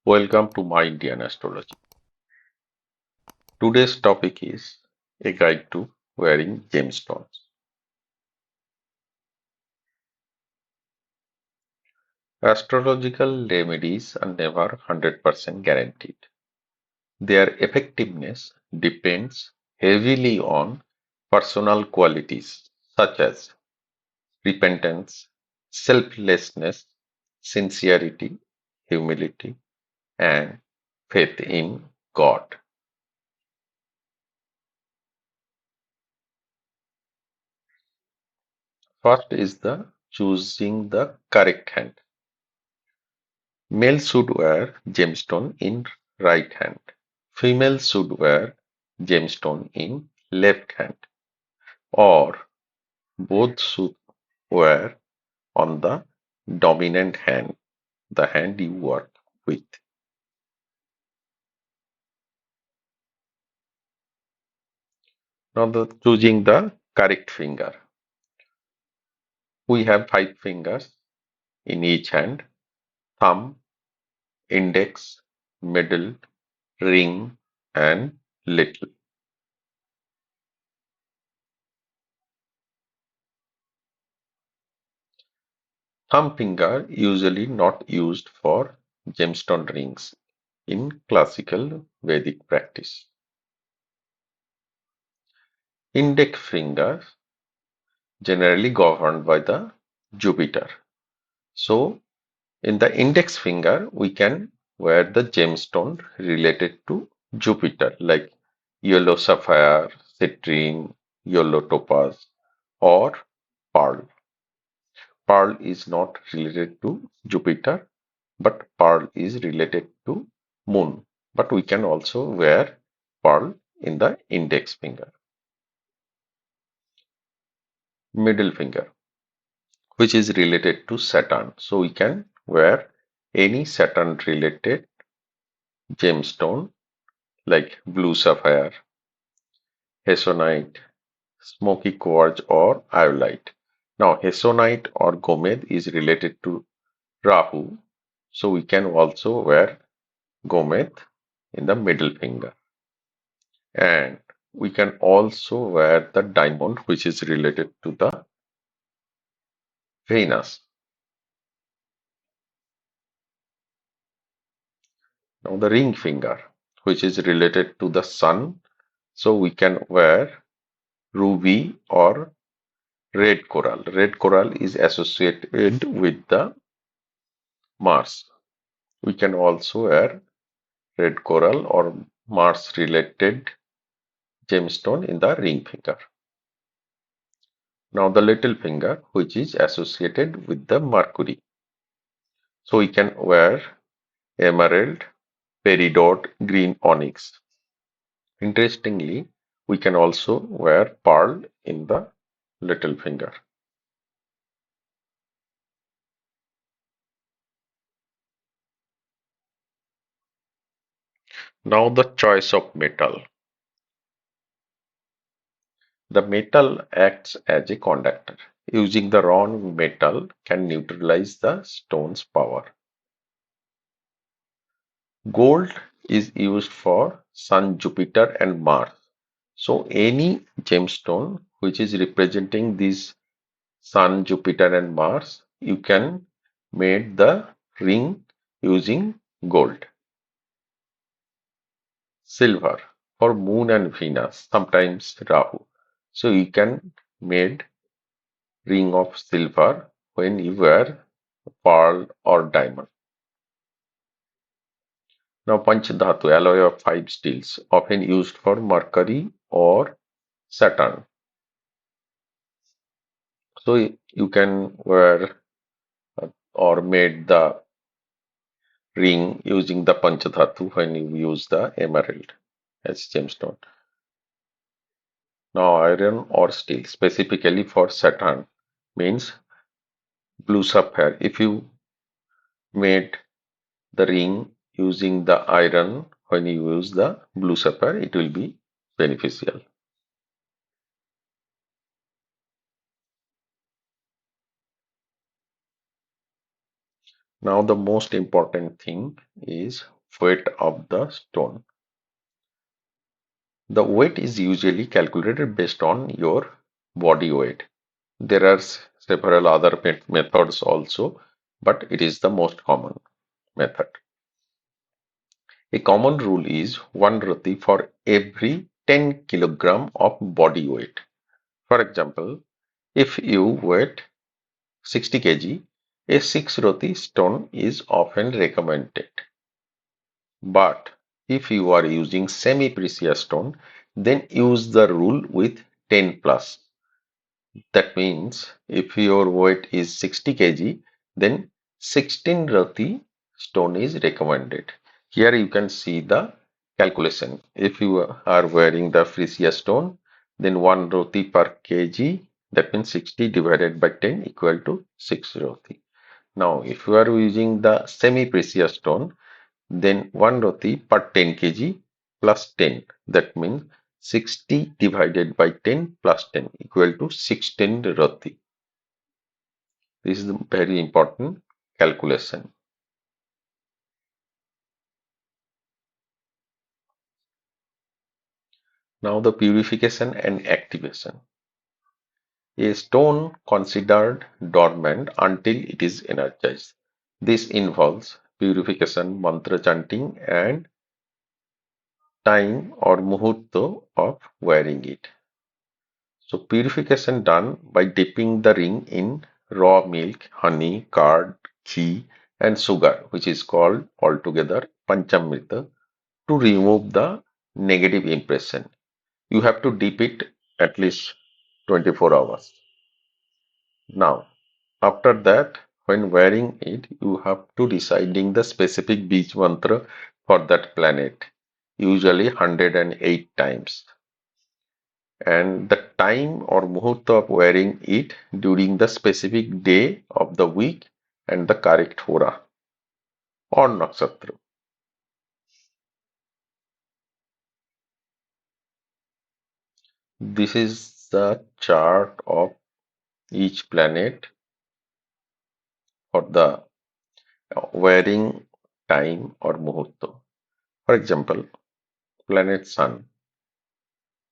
Welcome to my Indian Astrology. Today's topic is a guide to wearing gemstones. Astrological remedies are never 100% guaranteed. Their effectiveness depends heavily on personal qualities such as repentance, selflessness, sincerity, humility, and faith in God. First is the choosing the correct hand. Male should wear gemstone in right hand. Female should wear gemstone in left hand, or both should wear on the dominant hand, the hand you work with. Now, the choosing the correct finger. We have 5 fingers in each hand: thumb, index, middle, ring, and little. Thumb finger usually not used for gemstone rings in classical Vedic practice. Index finger generally governed by the Jupiter. So in the index finger we can wear the gemstone related to Jupiter like yellow sapphire, citrine, yellow topaz, or pearl. Pearl is not related to Jupiter, but pearl is related to moon. But we can also wear pearl in the index finger. Middle finger, which is related to Saturn. So we can wear any Saturn related gemstone like blue sapphire, hessonite, smoky quartz, or iolite. Now, hessonite or gomed is related to Rahu, so we can also wear gomed in the middle finger. And we can also wear the diamond, which is related to the Venus. Now, the ring finger, which is related to the Sun, so we can wear ruby or red coral. Red coral is associated with the Mars. We can also wear red coral or Mars related gemstone in the ring finger. Now the little finger, which is associated with the Mercury. So we can wear emerald, peridot, green onyx. Interestingly, we can also wear pearl in the little finger. Now the choice of metal. The metal acts as a conductor. Using the wrong metal can neutralize the stone's power. Gold is used for Sun, Jupiter, and Mars. So any gemstone which is representing these Sun, Jupiter, and Mars, you can make the ring using gold. Silver for Moon and Venus, sometimes Rahu. So you can make ring of silver when you wear pearl or diamond. Now Panchadhatu, alloy of 5 steels, often used for Mercury or Saturn. So you can wear or made the ring using the Panchadhatu when you use the emerald as gemstone. Now iron or steel, specifically for Saturn, means blue sapphire. If you made the ring using the iron when you use the blue sapphire, it will be beneficial. Now the most important thing is weight of the stone. The weight is usually calculated based on your body weight. There are several other methods also, but it is the most common method. A common rule is 1 rati for every 10 kilogram of body weight. For example, if you weigh 60 kg, a 6 roti stone is often recommended. But if you are using semi-precious stone, then use the rule with 10 plus. That means if your weight is 60 kg, then 16 rati stone is recommended. Here you can see the calculation. If you are wearing the precious stone, then 1 roti per kg, that means 60 divided by 10 equal to 6 roti. Now, if you are using the semi-precious stone, then 1 roti per 10 kg plus 10. That means 60 divided by 10 plus 10 equal to 16 roti. This is a very important calculation. Now the purification and activation. A stone considered dormant until it is energized. This involves purification, mantra chanting, and time or muhurto of wearing it. So purification done by dipping the ring in raw milk, honey, curd, ghee, and sugar, which is called altogether panchamrita, to remove the negative impression. You have to dip it at least 24 hours. Now, after that, when wearing it, you have to reciting the specific beach mantra for that planet, usually 108 times. And the time or muhurta of wearing it during the specific day of the week and the correct hora or nakshatra. This is the chart of each planet for the wearing time or muhurta. For example, planet Sun.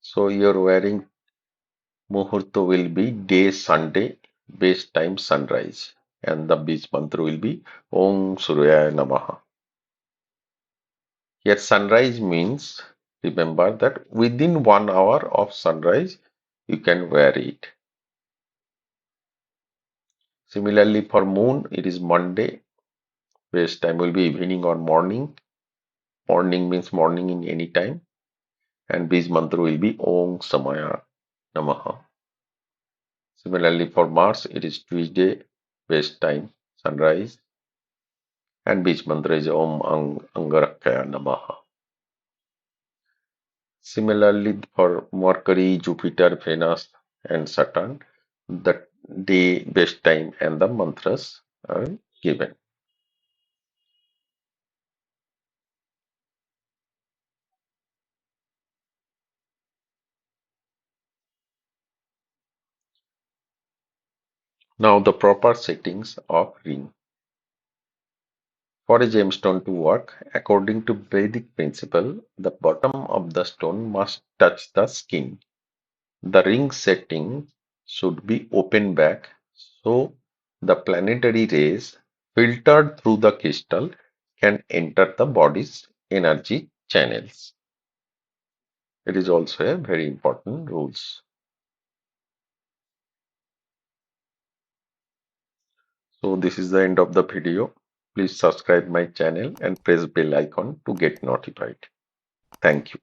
So your wearing muhurta will be day Sunday, base time sunrise, and the beach mantra will be Om Suryaya Namaha. Here sunrise means, remember that within 1 hour of sunrise you can wear it. Similarly for moon it is Monday, base time will be evening or morning. Morning means morning in any time, and beach mantra will be Om Samaya Namaha. Similarly for Mars it is Tuesday, base time sunrise, and beach mantra is Om Angarakaya Namaha. Similarly, for Mercury, Jupiter, Venus, and Saturn, the day, best time, and the mantras are given. Now, the proper settings of ring. For a gemstone to work, according to Vedic principle, the bottom of the stone must touch the skin. The ring setting should be open back so the planetary rays filtered through the crystal can enter the body's energy channels. It is also a very important rules. So this is the end of the video. Please subscribe my channel and press bell icon to get notified. Thank you.